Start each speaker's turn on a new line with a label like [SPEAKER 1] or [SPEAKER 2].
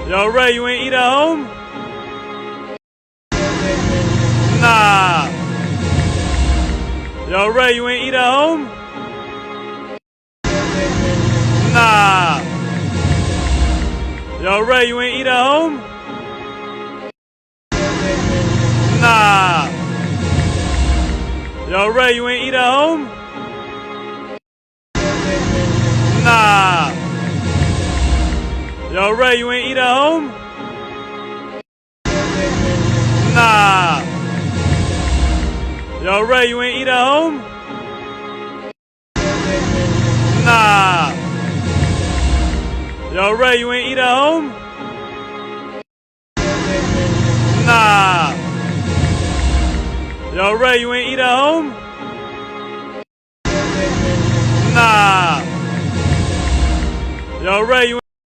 [SPEAKER 1] Yo, Ray, you ain't eat at home? Nah. Yo, Ray, you ain't eat at home? Nah. Yo, Ray, you ain't eat at home? Nah. Yo, Ray, you ain't eat at home? Nah. Yo, Ray, you ain't eat at home? Nah. Yo, Ray, you ain't eat at home? Nah. Yo, Ray, you ain't eat at home? Nah. Yo, Ray, you ain't eat at home? Nah. Yo, Ray, you